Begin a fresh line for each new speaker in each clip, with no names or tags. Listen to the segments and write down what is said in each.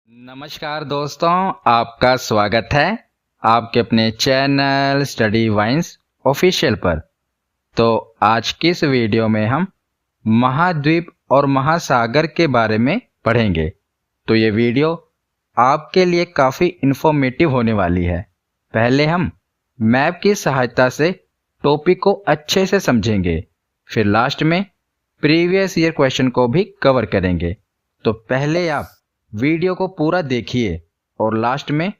नमस्कार दोस्तों, आपका स्वागत है आपके अपने चैनल स्टडी वाइन्स ऑफिशियल पर। तो आज की इस वीडियो में हम महाद्वीप और महासागर के बारे में पढ़ेंगे। तो ये वीडियो आपके लिए काफ़ी इन्फॉर्मेटिव होने वाली है। पहले हम मैप की सहायता से टॉपिक को अच्छे से समझेंगे, फिर लास्ट में प्रीवियस ईयर क्वेश्चन को भी कवर करेंगे। तो पहले आप वीडियो को पूरा देखिए और लास्ट में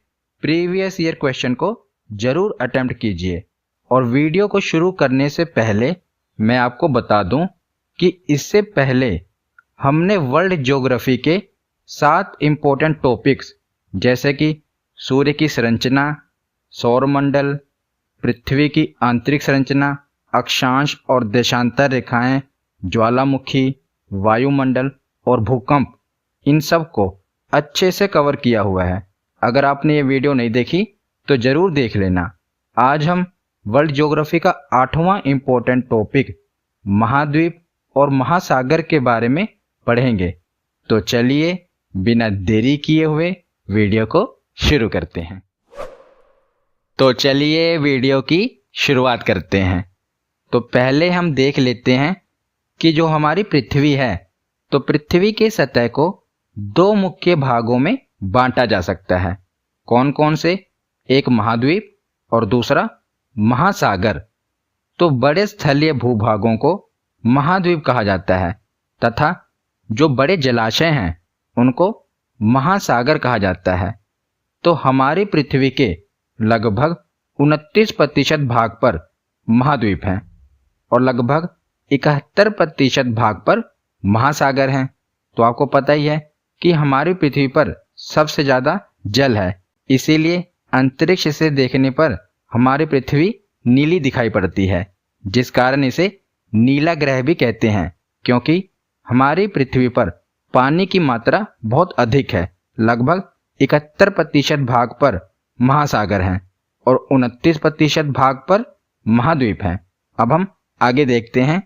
प्रीवियस ईयर क्वेश्चन को जरूर अटेम्प्ट कीजिए। और वीडियो को शुरू करने से पहले मैं आपको बता दूं कि इससे पहले हमने वर्ल्ड ज्योग्राफी के 7 इम्पोर्टेंट टॉपिक्स जैसे कि सूर्य की संरचना, सौरमंडल, पृथ्वी की आंतरिक संरचना, अक्षांश और देशांतर रेखाएं, ज्वालामुखी, वायुमंडल और भूकंप, इन सब को अच्छे से कवर किया हुआ है। अगर आपने ये वीडियो नहीं देखी तो जरूर देख लेना। आज हम वर्ल्ड ज्योग्राफी का 8वां इम्पोर्टेंट टॉपिक महाद्वीप और महासागर के बारे में पढ़ेंगे। तो चलिए बिना देरी किए हुए वीडियो को शुरू करते हैं। तो चलिए वीडियो की शुरुआत करते हैं। तो पहले हम देख लेते हैं कि जो हमारी पृथ्वी है, तो पृथ्वी की सतह को 2 मुख्य भागों में बांटा जा सकता है। कौन कौन से? एक महाद्वीप और दूसरा महासागर। तो बड़े स्थलीय भूभागों को महाद्वीप कहा जाता है तथा जो बड़े जलाशय हैं उनको महासागर कहा जाता है। तो हमारी पृथ्वी के लगभग 29% भाग पर महाद्वीप हैं और लगभग 71% भाग पर महासागर हैं। तो आपको पता ही है कि हमारी पृथ्वी पर सबसे ज़्यादा जल है, इसीलिए अंतरिक्ष से देखने पर हमारी पृथ्वी नीली दिखाई पड़ती है, जिस कारण इसे नीला ग्रह भी कहते हैं, क्योंकि हमारी पृथ्वी पर पानी की मात्रा बहुत अधिक है। लगभग 71% भाग पर महासागर हैं और 29% भाग पर महाद्वीप हैं। अब हम आगे देखते हैं।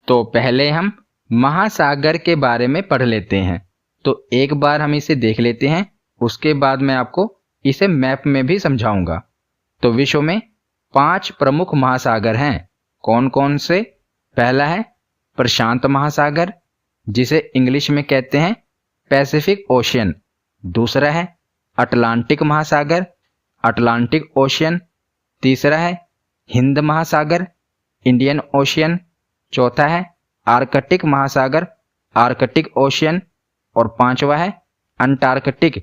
तो पहले हम महासागर के बारे में पढ़ लेते हैं। तो एक बार हम इसे देख लेते हैं, उसके बाद मैं आपको इसे मैप में भी समझाऊंगा। तो विश्व में 5 प्रमुख महासागर हैं। कौन कौन से? पहला है प्रशांत महासागर, जिसे इंग्लिश में कहते हैं पैसिफिक ओशियन। दूसरा है अटलांटिक महासागर, अटलांटिक ओशियन। तीसरा है हिंद महासागर, इंडियन ओशियन। चौथा है आर्कटिक महासागर, आर्कटिक ओशियन। और 5वां है अंटार्कटिक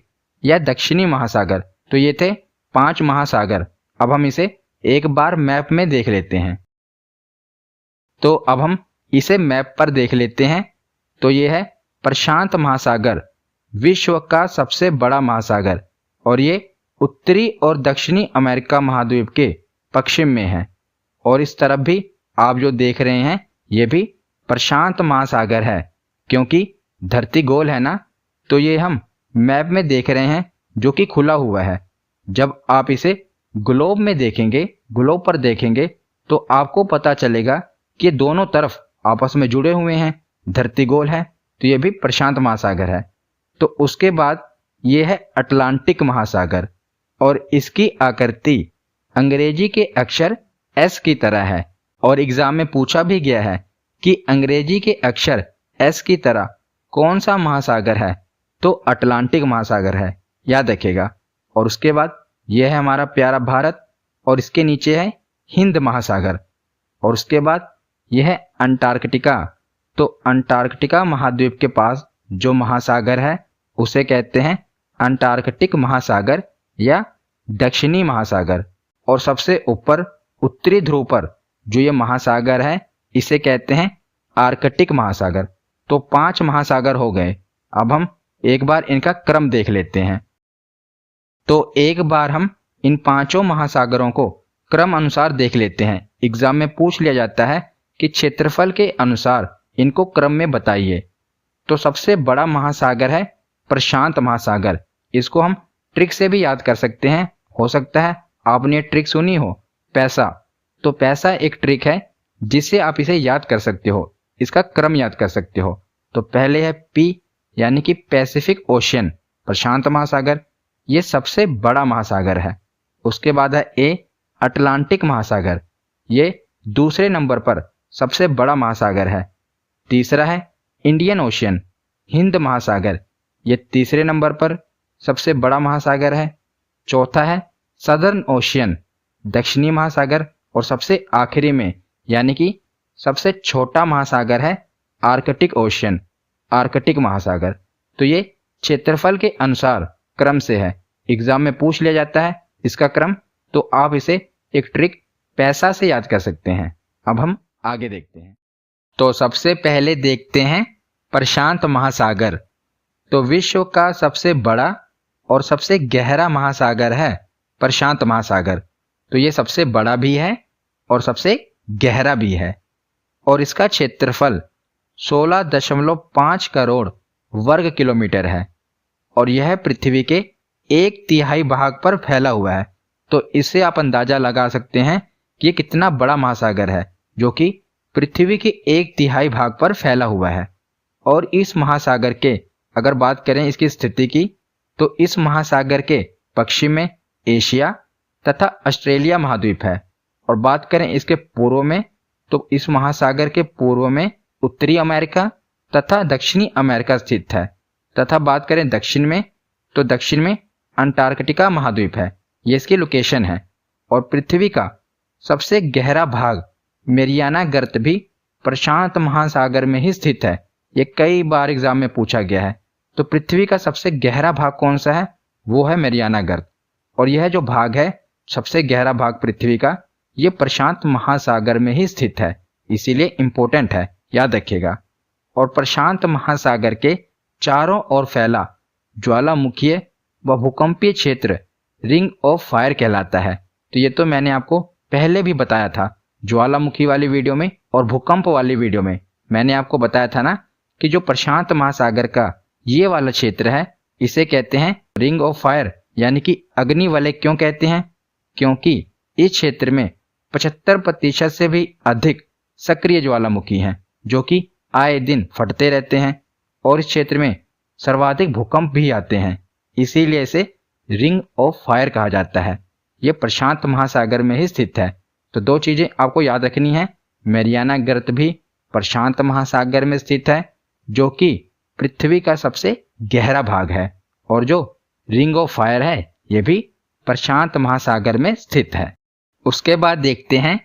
या दक्षिणी महासागर। तो ये थे 5 महासागर। अब हम इसे एक बार मैप में देख लेते हैं। तो अब हम इसे मैप पर देख लेते हैं। तो ये है प्रशांत महासागर, विश्व का सबसे बड़ा महासागर, और ये उत्तरी और दक्षिणी अमेरिका महाद्वीप के पश्चिम में है। और इस तरफ भी आप जो देख रहे हैं ये भी प्रशांत महासागर है, क्योंकि धरती गोल है ना, तो ये हम मैप में देख रहे हैं जो कि खुला हुआ है। जब आप इसे ग्लोब में देखेंगे, ग्लोब पर देखेंगे, तो आपको पता चलेगा कि दोनों तरफ आपस में जुड़े हुए हैं। धरती गोल है तो ये भी प्रशांत महासागर है। तो उसके बाद ये है अटलांटिक महासागर, और इसकी आकृति अंग्रेजी के अक्षर एस की तरह है। और एग्जाम में पूछा भी गया है कि अंग्रेजी के अक्षर एस की तरह कौन सा महासागर है? तो अटलांटिक महासागर है, याद रखिएगा। और उसके बाद यह है हमारा प्यारा भारत, और इसके नीचे है हिंद महासागर। और उसके बाद यह है अंटार्कटिका। तो अंटार्कटिका महाद्वीप के पास जो महासागर है उसे कहते हैं अंटार्कटिक महासागर या दक्षिणी महासागर। और सबसे ऊपर उत्तरी ध्रुव पर जो ये महासागर है इसे कहते हैं आर्कटिक महासागर। तो 5 महासागर हो गए। अब हम एक बार इनका क्रम देख लेते हैं। तो एक बार हम इन 5 महासागरों को क्रम अनुसार देख लेते हैं। एग्जाम में पूछ लिया जाता है कि क्षेत्रफल के अनुसार इनको क्रम में बताइए। तो सबसे बड़ा महासागर है प्रशांत महासागर। इसको हम ट्रिक से भी याद कर सकते हैं। हो सकता है आपने ट्रिक सुनी हो, पैसा। तो पैसा एक ट्रिक है जिससे आप इसे याद कर सकते हो, इसका क्रम याद कर सकते हो। तो पहले है पी यानी कि पैसिफिक ओशियन, प्रशांत महासागर, ये सबसे बड़ा महासागर है। उसके बाद है ए अटलांटिक महासागर, ये दूसरे नंबर पर सबसे बड़ा महासागर है। तीसरा है इंडियन ओशियन, हिंद महासागर, ये तीसरे नंबर पर सबसे बड़ा महासागर है। चौथा है सदर्न ओशियन, दक्षिणी महासागर। और सबसे आखिरी में यानी कि सबसे छोटा महासागर है आर्कटिक ओशियन, आर्कटिक महासागर। तो ये क्षेत्रफल के अनुसार क्रम से है, एग्जाम में पूछ लिया जाता है इसका क्रम, तो आप इसे एक ट्रिक पैसा से याद कर सकते हैं। अब हम आगे देखते हैं। तो सबसे पहले देखते हैं प्रशांत महासागर। तो विश्व का सबसे बड़ा और सबसे गहरा महासागर है प्रशांत महासागर। तो ये सबसे बड़ा भी है और सबसे गहरा भी है, और इसका क्षेत्रफल 16.5 करोड़ वर्ग किलोमीटर है, और यह पृथ्वी के 1/3 भाग पर फैला हुआ है। तो इससे आप अंदाजा लगा सकते हैं कि ये कितना बड़ा महासागर है, जो कि पृथ्वी के 1/3 भाग पर फैला हुआ है। और इस महासागर के अगर बात करें इसकी स्थिति की, तो इस महासागर के पश्चिम में एशिया तथा ऑस्ट्रेलिया महाद्वीप है, और बात करें इसके पूर्व में, तो इस महासागर के पूर्व में उत्तरी अमेरिका तथा दक्षिणी अमेरिका स्थित है। तथा बात करें दक्षिण में, तो दक्षिण में अंटार्कटिका महाद्वीप है, ये इसकी लोकेशन है। और पृथ्वी का सबसे गहरा भाग मेरियाना गर्त भी प्रशांत महासागर में ही स्थित है, ये कई बार एग्जाम में पूछा गया है। तो पृथ्वी का सबसे गहरा भाग कौन सा है, वो है मेरियाना गर्त, और यह जो भाग है सबसे गहरा भाग पृथ्वी का, ये प्रशांत महासागर में ही स्थित है, इसीलिए इंपॉर्टेंट है, याद रखिएगा। और प्रशांत महासागर के चारों ओर फैला ज्वालामुखीय व भूकंपीय क्षेत्र रिंग ऑफ फायर कहलाता है। तो ये तो मैंने आपको पहले भी बताया था, ज्वालामुखी वाली वीडियो में और भूकंप वाली वीडियो में मैंने आपको बताया था ना कि जो प्रशांत महासागर का ये वाला क्षेत्र है, इसे कहते हैं रिंग ऑफ फायर, यानी कि अग्नि वलय। क्यों कहते हैं? क्योंकि इस क्षेत्र में 75% से भी अधिक सक्रिय ज्वालामुखी हैं, जो कि आए दिन फटते रहते हैं, और इस क्षेत्र में सर्वाधिक भूकंप भी आते हैं, इसीलिए इसे रिंग ऑफ फायर कहा जाता है। यह प्रशांत महासागर में ही स्थित है। तो दो चीजें आपको याद रखनी है, मेरियाना गर्त भी प्रशांत महासागर में स्थित है, जो कि पृथ्वी का सबसे गहरा भाग है, और जो रिंग ऑफ फायर है यह भी प्रशांत महासागर में स्थित है। उसके बाद देखते हैं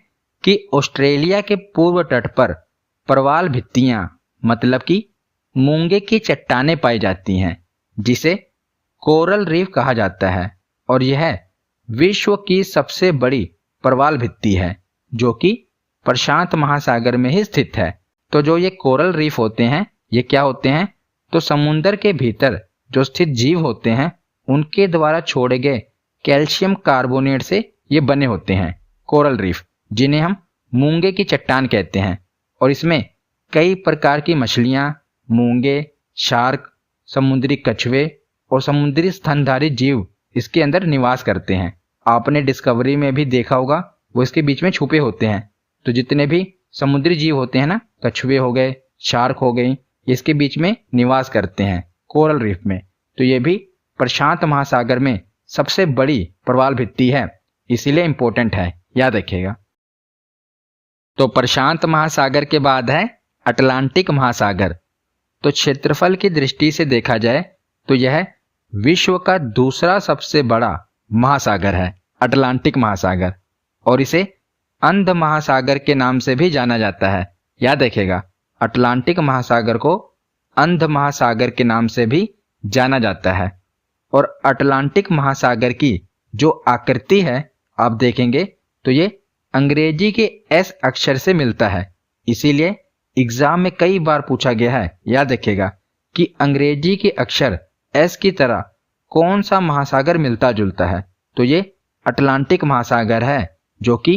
कि ऑस्ट्रेलिया के पूर्व तट पर प्रवाल भित्तियां, मतलब कि मूंगे की चट्टानें पाई जाती हैं, जिसे कोरल रीफ कहा जाता है, और यह विश्व की सबसे बड़ी प्रवाल भित्ति है, जो कि प्रशांत महासागर में ही स्थित है। तो जो ये कोरल रीफ होते हैं, ये क्या होते हैं? तो समुद्र के भीतर जो स्थित जीव होते हैं, उनके द्वारा छोड़े गए कैल्शियम कार्बोनेट से ये बने होते हैं कोरल रीफ, जिन्हें हम मूंगे की चट्टान कहते हैं। और इसमें कई प्रकार की मछलियां, मूंगे, शार्क, समुद्री कछुए और समुद्री स्तनधारी जीव इसके अंदर निवास करते हैं। आपने डिस्कवरी में भी देखा होगा, वो इसके बीच में छुपे होते हैं। तो जितने भी समुद्री जीव होते हैं ना, कछुए हो गए, शार्क हो गई, इसके बीच में निवास करते हैं कोरल रीफ में। तो ये भी प्रशांत महासागर में सबसे बड़ी प्रवाल भित्ति है, इसीलिए इंपॉर्टेंट है, याद रखिएगा। तो प्रशांत महासागर के बाद है अटलांटिक महासागर। तो क्षेत्रफल की दृष्टि से देखा जाए तो यह विश्व का दूसरा सबसे बड़ा महासागर है, अटलांटिक महासागर, और इसे अंध महासागर के नाम से भी जाना जाता है, याद रखिएगा। अटलांटिक महासागर को अंध महासागर के नाम से भी जाना जाता है। और अटलांटिक महासागर की जो आकृति है आप देखेंगे तो ये अंग्रेजी के एस अक्षर से मिलता है, इसीलिए एग्जाम में कई बार पूछा गया है, याद रखिएगा कि अंग्रेजी के अक्षर एस की तरह कौन सा महासागर मिलता जुलता है। तो ये अटलांटिक महासागर है, जो कि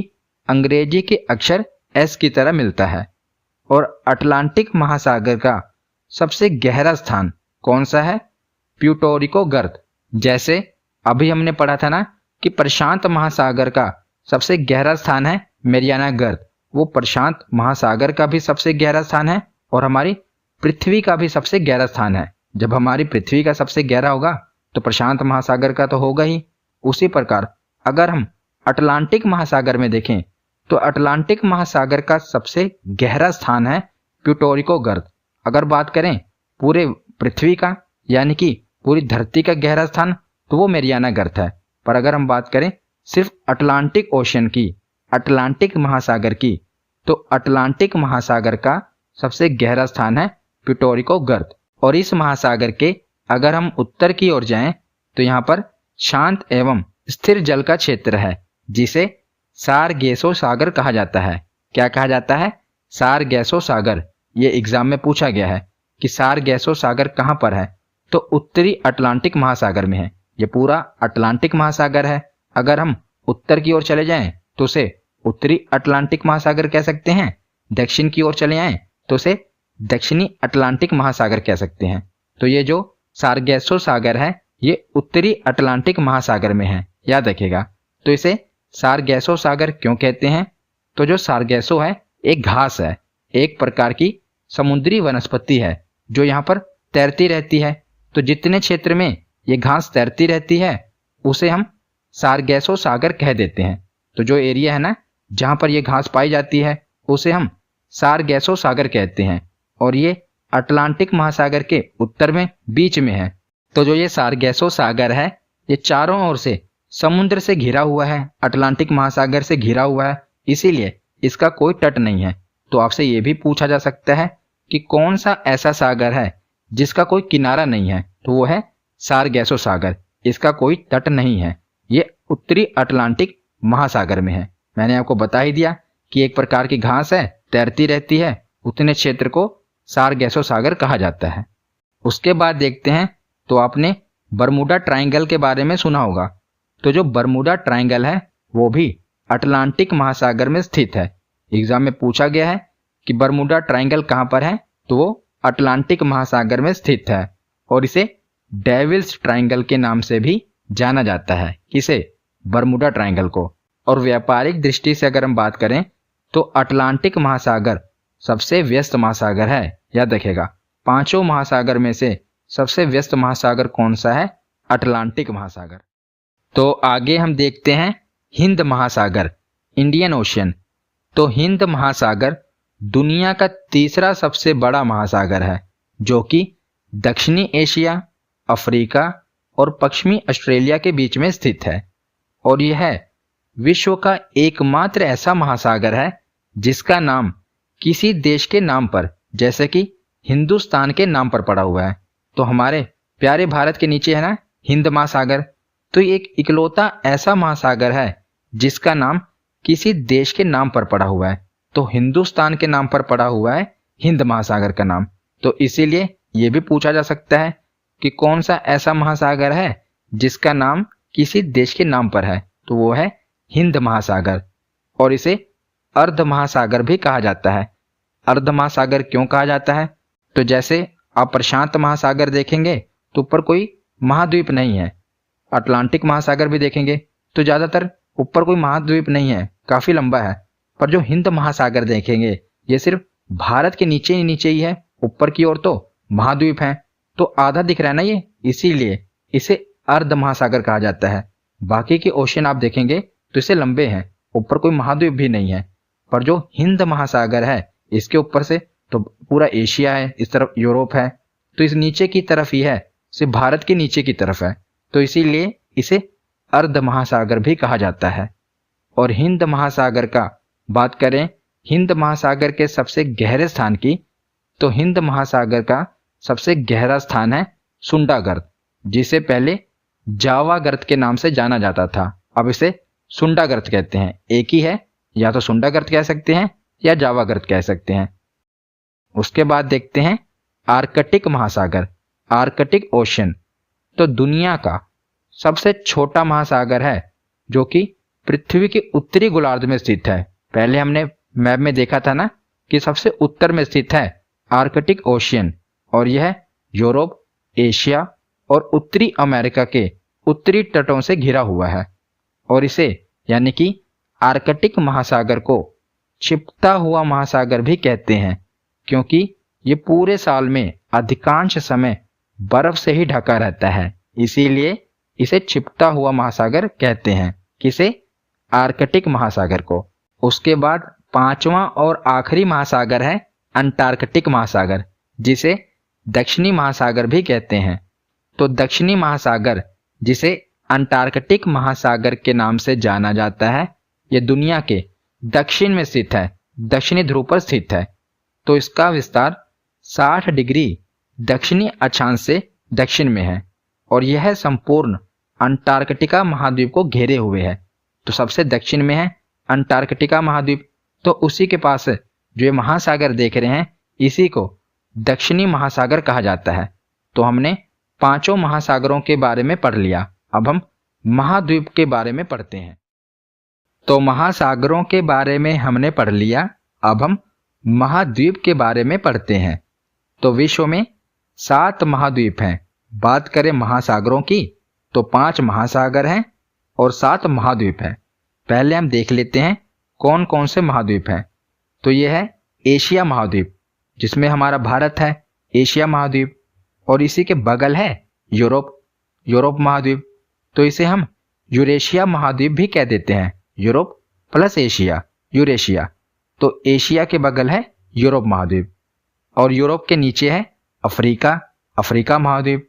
अंग्रेजी के अक्षर एस की तरह मिलता है। और अटलांटिक महासागर का सबसे गहरा स्थान कौन सा है? प्यूटोरिको गर्त। जैसे अभी हमने पढ़ा था ना कि प्रशांत महासागर का सबसे गहरा स्थान है मेरियाना गर्त, वो प्रशांत महासागर का भी सबसे गहरा स्थान है, और हमारी पृथ्वी का भी सबसे गहरा स्थान है। जब हमारी पृथ्वी का सबसे गहरा होगा तो प्रशांत महासागर का तो होगा ही। उसी प्रकार अगर हम अटलांटिक महासागर में देखें तो अटलांटिक महासागर का सबसे गहरा स्थान है प्यूटोरिको गर्त। अगर बात करें पूरे पृथ्वी का यानी कि पूरी धरती का गहरा स्थान तो वो मैरियाना गर्त है। पर अगर हम बात करें सिर्फ अटलांटिक ओशन की, अटलांटिक महासागर की, तो अटलांटिक महासागर का सबसे गहरा स्थान है प्यूटोरिको गर्त। और इस महासागर के अगर हम उत्तर की ओर जाएं तो यहाँ पर शांत एवं स्थिर जल का क्षेत्र है जिसे सारगेसो सागर कहा जाता है। क्या कहा जाता है? सारगेसो सागर। ये एग्जाम में पूछा गया है कि सारगेसो सागर कहाँ पर है, तो उत्तरी अटलांटिक महासागर में है। ये पूरा अटलांटिक महासागर है। अगर हम उत्तर की ओर चले जाएं तो उसे उत्तरी अटलांटिक महासागर कह सकते हैं, दक्षिण की ओर चले आएं तो उसे दक्षिणी अटलांटिक महासागर कह सकते हैं। तो ये जो सारगेसो सागर है ये उत्तरी अटलांटिक महासागर में है, याद रखिएगा। तो इसे सारगेसो सागर क्यों कहते हैं? तो जो सारगेसो है एक घास है, एक प्रकार की समुद्री वनस्पति है जो यहाँ पर तैरती रहती है। तो जितने क्षेत्र में ये घास तैरती रहती है उसे हम सारगेसो सागर कह देते हैं। तो जो एरिया है ना जहाँ पर ये घास पाई जाती है उसे हम सारगेसो सागर कहते हैं और ये अटलांटिक महासागर के उत्तर में बीच में है। तो जो ये सारगेसो सागर है ये चारों ओर से समुद्र से घिरा हुआ है, अटलांटिक महासागर से घिरा हुआ है, इसीलिए इसका कोई तट नहीं है। तो आपसे ये भी पूछा जा सकता है कि कौन सा ऐसा सागर है जिसका कोई किनारा नहीं है, तो वो है सारगेसो सागर। इसका कोई तट नहीं है, ये उत्तरी अटलांटिक महासागर में है। मैंने आपको बता ही दिया कि एक प्रकार की घास है, तैरती रहती है, उतने क्षेत्र को सारगेसो सागर कहा जाता है। उसके बाद देखते हैं तो आपने बरमूडा ट्रायंगल के बारे में सुना होगा। तो जो बरमूडा ट्रायंगल है वो भी अटलांटिक महासागर में स्थित है। एग्जाम में पूछा गया है कि बरमूडा ट्रायंगल कहाँ पर है, तो वो अटलांटिक महासागर में स्थित है और इसे डेविल्स ट्रायंगल के नाम से भी जाना जाता है। किसे? बरमूडा ट्रायंगल को। और व्यापारिक दृष्टि से अगर हम बात करें तो अटलांटिक महासागर सबसे व्यस्त महासागर है, याद रखेगा। पांचों महासागर में से सबसे व्यस्त महासागर कौन सा है? अटलांटिक महासागर। तो आगे हम देखते हैं हिंद महासागर, इंडियन ओशियन। तो हिंद महासागर दुनिया का तीसरा सबसे बड़ा महासागर है जो कि दक्षिणी एशिया, अफ्रीका और पश्चिमी ऑस्ट्रेलिया के बीच में स्थित है। और यह विश्व का एकमात्र ऐसा महासागर है जिसका नाम किसी देश के नाम पर, जैसे कि हिंदुस्तान के नाम पर पड़ा हुआ है। तो हमारे प्यारे भारत के नीचे है ना हिंद महासागर, तो ये एक इकलौता ऐसा महासागर है जिसका नाम किसी देश के नाम पर पड़ा हुआ है। तो हिंदुस्तान के नाम पर पड़ा हुआ है हिंद महासागर का नाम। तो इसीलिए ये भी पूछा जा सकता है कि कौन सा ऐसा महासागर है जिसका नाम किसी देश के नाम पर है, तो वो है हिंद महासागर। और इसे अर्ध महासागर भी कहा जाता है। अर्ध महासागर क्यों कहा जाता है? तो जैसे आप प्रशांत महासागर देखेंगे तो ऊपर कोई महाद्वीप नहीं है, अटलांटिक महासागर भी देखेंगे तो ज्यादातर ऊपर कोई महाद्वीप नहीं है, काफी लंबा है। पर जो हिंद महासागर देखेंगे ये सिर्फ भारत के नीचे ही है, ऊपर की ओर तो महाद्वीप है, तो आधा दिख रहा है ना ये, इसीलिए इसे अर्ध महासागर कहा जाता है। बाकी के ओशियन आप देखेंगे तो इसे लंबे हैं, ऊपर कोई महाद्वीप भी नहीं है। पर जो हिंद महासागर है इसके ऊपर से तो पूरा एशिया है, इस तरफ यूरोप है, तो इस नीचे की तरफ ही है, सिर्फ भारत के नीचे की तरफ है, तो इसीलिए इसे अर्ध महासागर भी कहा जाता है। और हिंद महासागर का बात करें, हिंद महासागर के सबसे गहरे स्थान की, तो हिंद महासागर का सबसे गहरा स्थान है सुंडा गर्त, जिसे पहले जावा गर्त के नाम से जाना जाता था, अब इसे सुंडा गर्त कहते हैं। एक ही है, या तो सुंडा गर्त कह सकते हैं या जावा गर्त कह सकते हैं। उसके बाद देखते हैं आर्कटिक महासागर, आर्कटिक ओशन। तो दुनिया का सबसे छोटा महासागर है जो कि पृथ्वी के उत्तरी गोलार्ध में स्थित है। पहले हमने मैप में देखा था ना कि सबसे उत्तर में स्थित है आर्कटिक ओशियन, और यह यूरोप, एशिया और उत्तरी अमेरिका के उत्तरी तटों से घिरा हुआ है। और इसे यानी कि आर्कटिक महासागर को छिपता हुआ महासागर भी कहते हैं, क्योंकि ये पूरे साल में अधिकांश समय बर्फ से ही ढका रहता है। इसीलिए इसे छिपता हुआ महासागर कहते हैं। किसे? आर्कटिक महासागर को। उसके बाद पांचवा और आखिरी महासागर है अंटार्कटिक महासागर, जिसे दक्षिणी महासागर भी कहते हैं। तो दक्षिणी महासागर, जिसे अंटार्कटिक महासागर के नाम से जाना जाता है, यह दुनिया के दक्षिण में स्थित है, दक्षिणी ध्रुव पर स्थित है। तो इसका विस्तार 60 डिग्री दक्षिणी अक्षांश से दक्षिण में है और यह संपूर्ण अंटार्कटिका महाद्वीप को घेरे हुए है। तो सबसे दक्षिण में है अंटार्कटिका महाद्वीप। तो उसी के पास जो ये महासागर देख रहे हैं, इसी को दक्षिणी महासागर कहा जाता है। तो हमने पांचों महासागरों के बारे में पढ़ लिया। अब हम महाद्वीप के बारे में पढ़ते हैं। तो महासागरों के बारे में हमने पढ़ लिया, अब हम महाद्वीप के बारे में पढ़ते हैं। तो विश्व में 7 महाद्वीप हैं। बात करें महासागरों की तो 5 महासागर हैं और 7 महाद्वीप हैं। पहले हम देख लेते हैं कौन कौन से महाद्वीप हैं। तो यह है एशिया महाद्वीप, जिसमें हमारा भारत है, एशिया महाद्वीप। और इसी के बगल है यूरोप महाद्वीप। तो इसे हम यूरेशिया महाद्वीप भी कह देते हैं, यूरोप प्लस एशिया, यूरेशिया। तो एशिया के बगल है यूरोप महाद्वीप और यूरोप के नीचे है अफ्रीका महाद्वीप।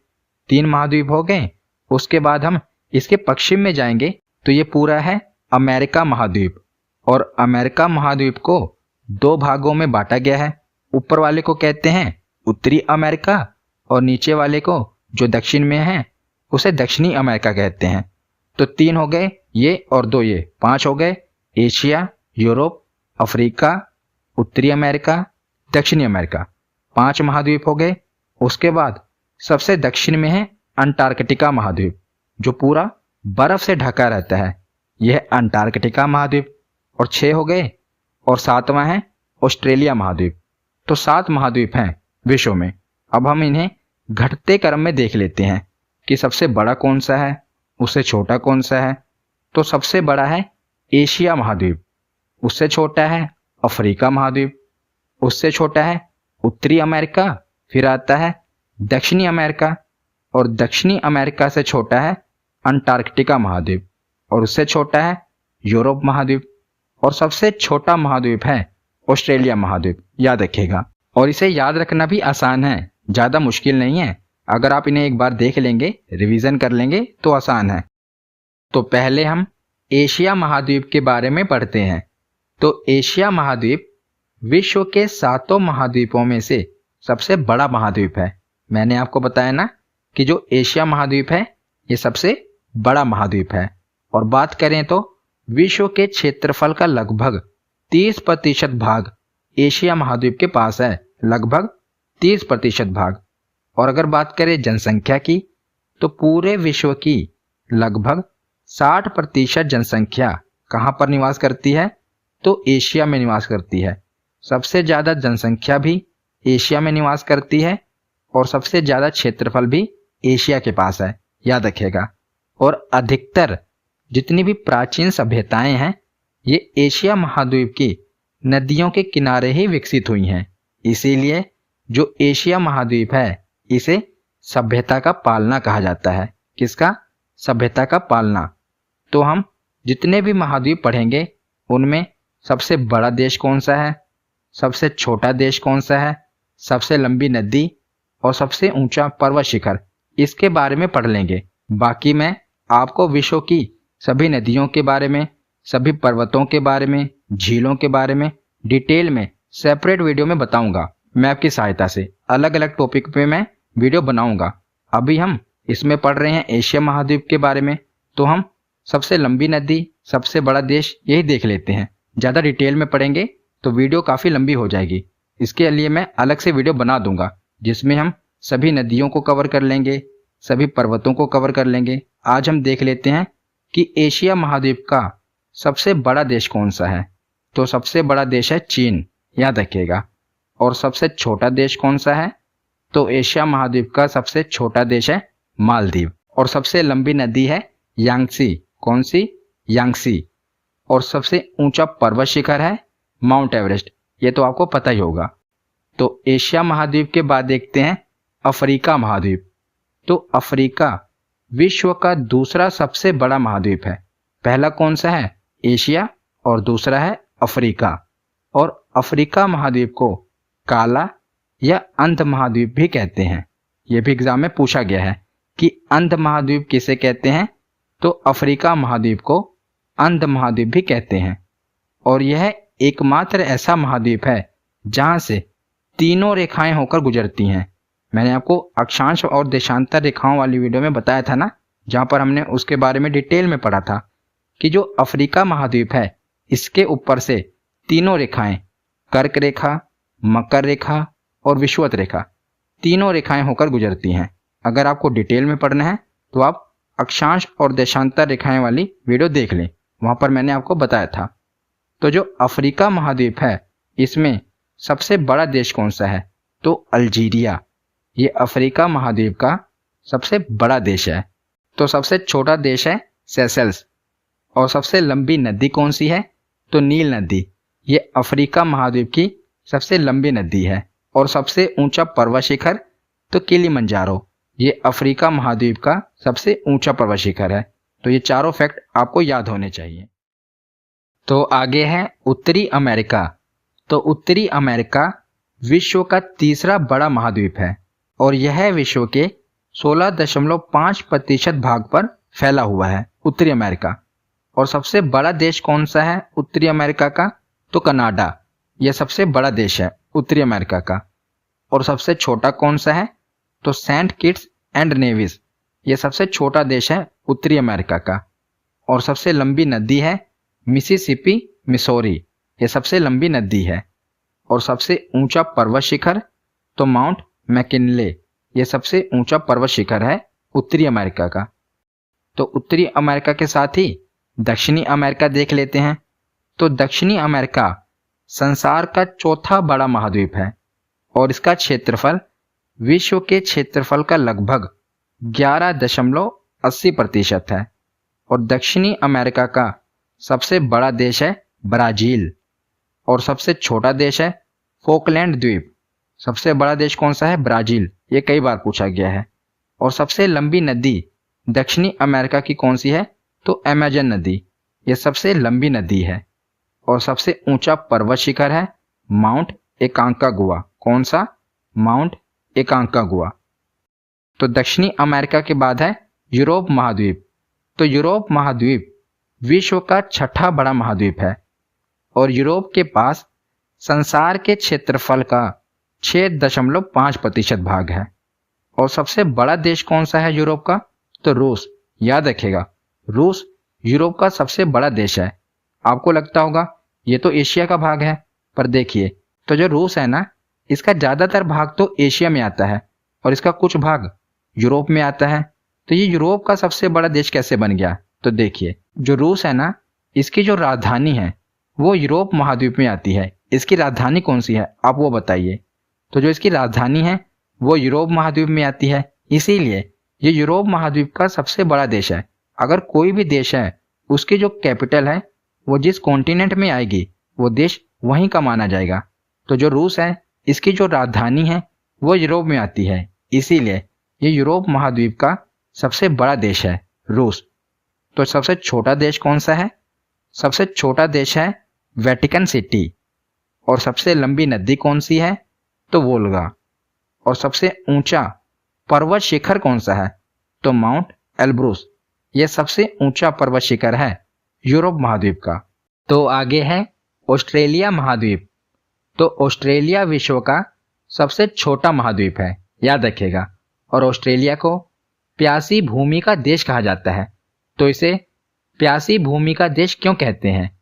3 महाद्वीप हो गए। उसके बाद हम इसके पश्चिम में जाएंगे तो ये पूरा है अमेरिका महाद्वीप। और अमेरिका महाद्वीप को 2 भागों में बांटा गया है। ऊपर वाले को कहते हैं उत्तरी अमेरिका और नीचे वाले को जो दक्षिण में है उसे दक्षिणी अमेरिका कहते हैं। तो 3 हो गए ये और 2 ये, 5 हो गए। एशिया, यूरोप, अफ्रीका, उत्तरी अमेरिका, दक्षिणी अमेरिका, 5 महाद्वीप हो गए। उसके बाद सबसे दक्षिण में है अंटार्कटिका महाद्वीप, जो पूरा बर्फ से ढका रहता है। यह अंटार्कटिका महाद्वीप। और 6 हो गए। और 7वां है ऑस्ट्रेलिया महाद्वीप। तो 7 महाद्वीप हैं विश्व में। अब हम इन्हें घटते क्रम में देख लेते हैं कि सबसे बड़ा कौन सा है, उससे छोटा कौन सा है। तो सबसे बड़ा है एशिया महाद्वीप, उससे छोटा है अफ्रीका महाद्वीप, उससे छोटा है उत्तरी अमेरिका, फिर आता है दक्षिणी अमेरिका और दक्षिणी अमेरिका से छोटा है अंटार्कटिका महाद्वीप और उससे छोटा है यूरोप महाद्वीप और सबसे छोटा महाद्वीप है ऑस्ट्रेलिया महाद्वीप। याद रखिएगा। और इसे याद रखना भी आसान है, ज़्यादा मुश्किल नहीं है। अगर आप इन्हें एक बार देख लेंगे, रिवीजन कर लेंगे तो आसान है। तो पहले हम एशिया महाद्वीप के बारे में पढ़ते हैं। तो एशिया महाद्वीप विश्व के 7 महाद्वीपों में से सबसे बड़ा महाद्वीप है। मैंने आपको बताया ना कि जो एशिया महाद्वीप है ये सबसे बड़ा महाद्वीप है। और बात करें तो विश्व के क्षेत्रफल का लगभग 30% भाग एशिया महाद्वीप के पास है, लगभग 30% भाग। और अगर बात करें जनसंख्या की तो पूरे विश्व की लगभग 60% जनसंख्या कहाँ पर निवास करती है? तो एशिया में निवास करती है। सबसे ज़्यादा जनसंख्या भी एशिया में निवास करती है और सबसे ज़्यादा क्षेत्रफल भी एशिया के पास है, याद रखिएगा। और अधिकतर जितनी भी प्राचीन सभ्यताएं हैं ये एशिया महाद्वीप की नदियों के किनारे ही विकसित हुई हैं। इसीलिए जो एशिया महाद्वीप है इसे सभ्यता का पालना कहा जाता है। किसका? सभ्यता का पालना। तो हम जितने भी महाद्वीप पढ़ेंगे उनमें सबसे बड़ा देश कौन सा है, सबसे छोटा देश कौन सा है, सबसे लंबी नदी और सबसे ऊंचा पर्वत शिखर, इसके बारे में पढ़ लेंगे। बाकी मैं आपको विश्व की सभी नदियों के बारे में, सभी पर्वतों के बारे में, झीलों के बारे में डिटेल में सेपरेट वीडियो में बताऊंगा। मैं आपकी सहायता से अलग अलग टॉपिक पे मैं वीडियो बनाऊंगा। अभी हम इसमें पढ़ रहे हैं एशिया महाद्वीप के बारे में, तो हम सबसे लंबी नदी, सबसे बड़ा देश यही देख लेते हैं। ज़्यादा डिटेल में पढ़ेंगे तो वीडियो काफ़ी लंबी हो जाएगी। इसके लिए मैं अलग से वीडियो बना दूंगा जिसमें हम सभी नदियों को कवर कर लेंगे, सभी पर्वतों को कवर कर लेंगे। आज हम देख लेते हैं कि एशिया महाद्वीप का सबसे बड़ा देश कौन सा है। तो सबसे बड़ा देश है चीन, याद रखिएगा। और सबसे छोटा देश कौन सा है? तो एशिया महाद्वीप का सबसे छोटा देश है मालदीव। और सबसे लंबी नदी है यांगसी। कौन सी? यांगसी। और सबसे ऊंचा पर्वत शिखर है माउंट एवरेस्ट। ये तो आपको पता ही होगा। तो एशिया महाद्वीप के बाद देखते हैं अफ्रीका महाद्वीप। तो अफ्रीका विश्व का दूसरा सबसे बड़ा महाद्वीप है। पहला कौन सा है? एशिया, और दूसरा है अफ्रीका। और अफ्रीका महाद्वीप को काला या अंध महाद्वीप भी कहते हैं। यह भी एग्जाम में पूछा गया है कि अंध महाद्वीप किसे कहते हैं, तो अफ्रीका महाद्वीप को अंध महाद्वीप भी कहते हैं। और यह एकमात्र ऐसा महाद्वीप है जहां से तीनों रेखाएं होकर गुजरती हैं। मैंने आपको अक्षांश और देशांतर रेखाओं वाली वीडियो में बताया था ना, जहां पर हमने उसके बारे में डिटेल में पढ़ा था कि जो अफ्रीका महाद्वीप है इसके ऊपर से तीनों रेखाएं, कर्क रेखा, मकर रेखा और विषुवत रेखा, तीनों रेखाएं होकर गुजरती हैं। अगर आपको डिटेल में पढ़ना है तो आप अक्षांश और देशांतर रेखाएं वाली वीडियो देख लें, वहां पर मैंने आपको बताया था। तो जो अफ्रीका महाद्वीप है इसमें सबसे बड़ा देश कौन सा है, तो अल्जीरिया। ये अफ्रीका महाद्वीप का सबसे बड़ा देश है। तो सबसे छोटा देश है सेशल्स। और सबसे लंबी नदी कौन सी है, तो नील नदी। ये अफ्रीका महाद्वीप की सबसे लंबी नदी है। और सबसे ऊंचा पर्वत शिखर तो किलिमंजारो, ये अफ्रीका महाद्वीप का सबसे ऊंचा पर्वत शिखर है। तो ये चारों फैक्ट आपको याद होने चाहिए। तो आगे है उत्तरी अमेरिका। तो उत्तरी अमेरिका विश्व का तीसरा बड़ा महाद्वीप है और यह विश्व के 16.5% भाग पर फैला हुआ है उत्तरी अमेरिका। और सबसे बड़ा देश कौन सा है उत्तरी अमेरिका का, तो कनाडा। यह सबसे बड़ा देश है उत्तरी अमेरिका का। और सबसे छोटा कौन सा है, तो सेंट किट्स एंड नेविस। यह सबसे छोटा देश है उत्तरी अमेरिका का। और सबसे लंबी नदी है मिसिसिपी मिसौरी। यह सबसे लंबी नदी है। और सबसे ऊंचा पर्वत शिखर तो माउंट मैकिनले। यह सबसे ऊंचा पर्वत शिखर है उत्तरी अमेरिका का। तो उत्तरी अमेरिका के साथ ही दक्षिणी अमेरिका देख लेते हैं। तो दक्षिणी अमेरिका संसार का चौथा बड़ा महाद्वीप है और इसका क्षेत्रफल विश्व के क्षेत्रफल का लगभग 11.80% है। और दक्षिणी अमेरिका का सबसे बड़ा देश है ब्राजील। और सबसे छोटा देश है फोकलैंड द्वीप। सबसे बड़ा देश कौन सा है, ब्राजील। ये कई बार पूछा गया है। और सबसे लंबी नदी दक्षिणी अमेरिका की कौन सी है, तो अमेजन नदी। यह सबसे लंबी नदी है। और सबसे ऊंचा पर्वत शिखर है माउंट एकांकागुआ। कौन सा, माउंट एकांकागुआ। तो दक्षिणी अमेरिका के बाद है यूरोप महाद्वीप। तो यूरोप महाद्वीप विश्व का छठा बड़ा महाद्वीप है और यूरोप के पास संसार के क्षेत्रफल का 6.5% भाग है। और सबसे बड़ा देश कौन सा है यूरोप का, तो रूस। याद रखिएगा, रूस यूरोप का सबसे बड़ा देश है। आपको लगता होगा ये तो एशिया का भाग है, पर देखिए तो जो रूस है ना, इसका ज्यादातर भाग तो एशिया में आता है और इसका कुछ भाग यूरोप में आता है। तो ये यूरोप का सबसे बड़ा देश कैसे बन गया, तो देखिए जो रूस है ना, इसकी जो राजधानी है वो यूरोप महाद्वीप में आती है। इसकी राजधानी कौन सी है, आप वो बताइए। तो जो इसकी राजधानी है वो यूरोप महाद्वीप में आती है, इसीलिए ये यूरोप महाद्वीप का सबसे बड़ा देश है। अगर कोई भी देश है उसकी जो कैपिटल है वो जिस कॉन्टिनेंट में आएगी वो देश वहीं का माना जाएगा। तो जो रूस है इसकी जो राजधानी है वो यूरोप में आती है, इसीलिए ये यूरोप महाद्वीप का सबसे बड़ा देश है रूस। तो सबसे छोटा देश कौन सा है, सबसे छोटा देश है वेटिकन सिटी। और सबसे लंबी नदी कौन सी है, तो वोल्गा। और सबसे ऊंचा पर्वत शिखर कौन सा है, तो माउंट एल्ब्रूस। यह सबसे ऊंचा पर्वत शिखर है यूरोप महाद्वीप का। तो आगे है ऑस्ट्रेलिया महाद्वीप। तो ऑस्ट्रेलिया विश्व का सबसे छोटा महाद्वीप है, याद रखिएगा। और ऑस्ट्रेलिया को प्यासी भूमि का देश कहा जाता है। तो इसे प्यासी भूमि का देश क्यों कहते हैं,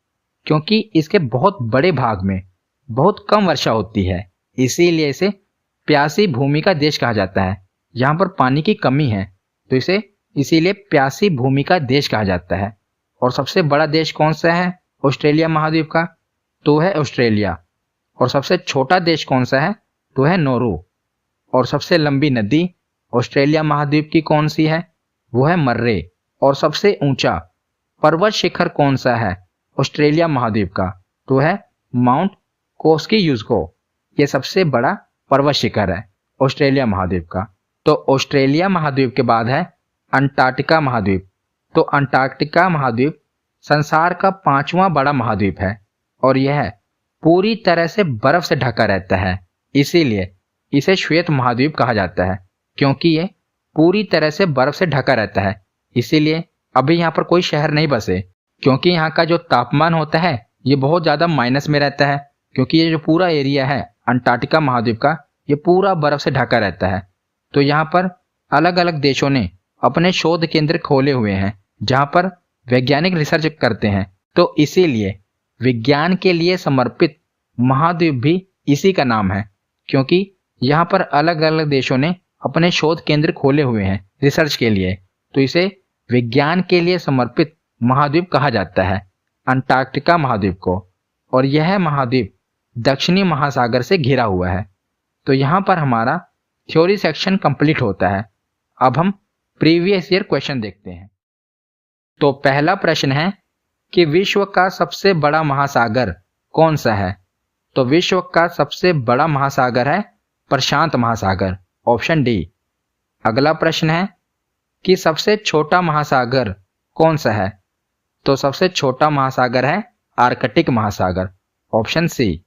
क्योंकि इसके बहुत बड़े भाग में बहुत कम वर्षा होती है, इसीलिए इसे प्यासी भूमि का देश कहा जाता है। यहाँ पर पानी की कमी है तो इसे इसीलिए प्यासी भूमि का देश कहा जाता है। और सबसे बड़ा देश कौन सा है ऑस्ट्रेलिया महाद्वीप का, तो है ऑस्ट्रेलिया। और सबसे छोटा देश कौन सा है, तो है नौरू। और सबसे लंबी नदी ऑस्ट्रेलिया महाद्वीप की कौन सी है, वो है मर्रे। और सबसे ऊंचा पर्वत शिखर कौन सा है ऑस्ट्रेलिया महाद्वीप का, तो है माउंट कोस्कीयुस्को। ये सबसे बड़ा पर्वत शिखर है ऑस्ट्रेलिया महाद्वीप का। तो ऑस्ट्रेलिया महाद्वीप के बाद है अंटार्कटिका महाद्वीप। तो अंटार्कटिका महाद्वीप संसार का 5वां बड़ा महाद्वीप है और यह पूरी तरह से बर्फ से ढका रहता है, इसीलिए इसे श्वेत महाद्वीप कहा जाता है, क्योंकि ये पूरी तरह से बर्फ से ढका रहता है। इसीलिए अभी यहाँ पर कोई शहर नहीं बसे, क्योंकि यहाँ का जो तापमान होता है ये बहुत ज़्यादा माइनस में रहता है, क्योंकि ये जो पूरा एरिया है अंटार्कटिका महाद्वीप का ये पूरा बर्फ से ढका रहता है। तो यहाँ पर अलग अलग देशों ने अपने शोध केंद्र खोले हुए हैं जहाँ पर वैज्ञानिक रिसर्च करते हैं। तो इसीलिए विज्ञान के लिए समर्पित महाद्वीप भी इसी का नाम है, क्योंकि यहाँ पर अलग अलग देशों ने अपने शोध केंद्र खोले हुए हैं रिसर्च के लिए। तो इसे विज्ञान के लिए समर्पित महाद्वीप कहा जाता है अंटार्कटिका महाद्वीप को। और यह महाद्वीप दक्षिणी महासागर से घिरा हुआ है। तो यहाँ पर हमारा थ्योरी सेक्शन कंप्लीट होता है। अब हम प्रीवियस ईयर क्वेश्चन देखते हैं। तो पहला प्रश्न है कि विश्व का सबसे बड़ा महासागर कौन सा है? तो विश्व का सबसे बड़ा महासागर है प्रशांत महासागर, ऑप्शन डी। अगला प्रश्न है कि सबसे छोटा महासागर कौन सा है? तो सबसे छोटा महासागर है आर्कटिक महासागर, ऑप्शन सी।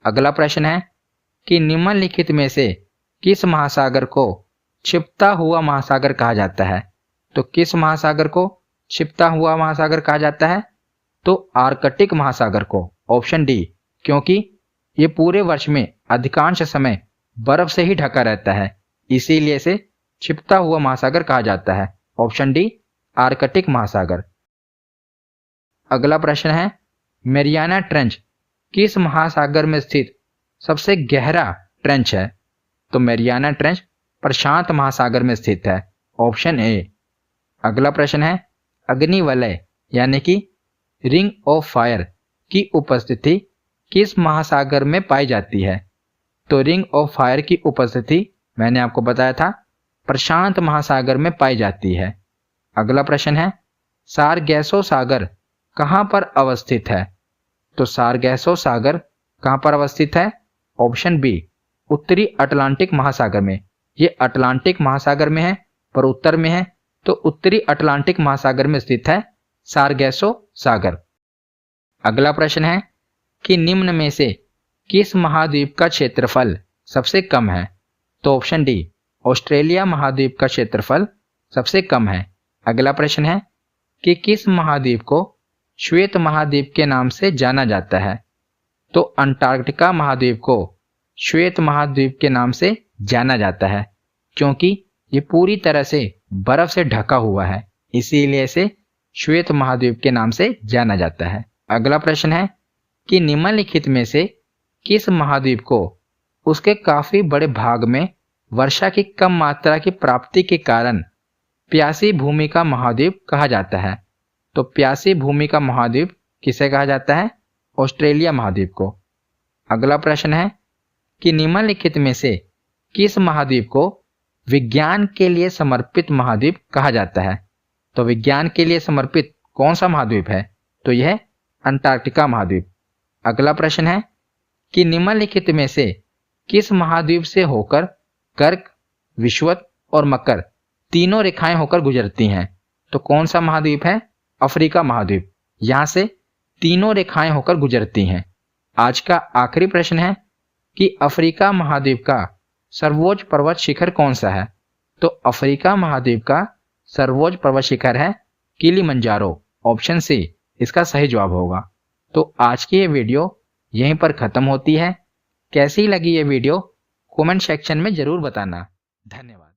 अगला प्रश्न है कि निम्नलिखित में से किस महासागर को छिपता हुआ महासागर कहा जाता है? तो किस महासागर को छिपता हुआ महासागर कहा जाता है? तो आर्कटिक महासागर को, ऑप्शन डी, क्योंकि ये पूरे वर्ष में अधिकांश समय बर्फ से ही ढका रहता है, इसीलिए इसे छिपता हुआ महासागर कहा जाता है, ऑप्शन डी, आर्कटिक महासागर। अगला प्रश्न है मैरियाना ट्रेंच किस महासागर में स्थित सबसे गहरा ट्रेंच है? तो मैरियाना ट्रेंच प्रशांत महासागर में स्थित है, ऑप्शन ए। अगला प्रश्न है अग्निवलय यानी कि रिंग ऑफ फायर की उपस्थिति किस महासागर में पाई जाती है? तो रिंग ऑफ फायर की उपस्थिति मैंने आपको बताया था प्रशांत महासागर में पाई जाती है। अगला प्रश्न है सारगैसो सागर कहाँ पर अवस्थित है? तो सारगैसो सागर कहाँ पर अवस्थित है? ऑप्शन बी, उत्तरी अटलांटिक महासागर में। ये अटलांटिक महासागर में है पर उत्तर में है, तो उत्तरी अटलांटिक महासागर में स्थित है सारगैसो सागर। अगला प्रश्न है कि निम्न में से किस महाद्वीप का क्षेत्रफल सबसे कम है? तो ऑप्शन डी, ऑस्ट्रेलिया महाद्वीप का क्षेत्रफल सबसे कम है। अगला प्रश्न है कि किस महाद्वीप को श्वेत महाद्वीप के नाम से जाना जाता है? तो अंटार्कटिका महाद्वीप को श्वेत महाद्वीप के नाम से जाना जाता है, क्योंकि ये पूरी तरह से बर्फ से ढका हुआ है, इसीलिए इसे श्वेत महाद्वीप के नाम से जाना जाता है। अगला प्रश्न है कि निम्नलिखित में से किस महाद्वीप को उसके काफी बड़े भाग में वर्षा की कम मात्रा की प्राप्ति के कारण प्यासी भूमि का महाद्वीप कहा जाता है? तो प्यासी भूमि का महाद्वीप किसे कहा जाता है? ऑस्ट्रेलिया महाद्वीप को। अगला प्रश्न है कि निम्नलिखित में से किस महाद्वीप को विज्ञान के लिए समर्पित महाद्वीप कहा जाता है? तो विज्ञान के लिए समर्पित कौन सा महाद्वीप है? तो यह अंटार्कटिका महाद्वीप। अगला प्रश्न है कि निम्नलिखित में से किस महाद्वीप से होकर कर्क, विषुवत और मकर तीनों रेखाएं होकर गुजरती हैं? तो कौन सा महाद्वीप है? अफ्रीका महाद्वीप। यहां से तीनों रेखाएं होकर गुजरती हैं। आज का आखिरी प्रश्न है कि अफ्रीका महाद्वीप का सर्वोच्च पर्वत शिखर कौन सा है? तो अफ्रीका महाद्वीप का सर्वोच्च पर्वत शिखर है किलिमंजारो, ऑप्शन सी इसका सही जवाब होगा। तो आज की ये वीडियो यहीं पर खत्म होती है। कैसी लगी ये वीडियो कमेंट सेक्शन में जरूर बताना। धन्यवाद।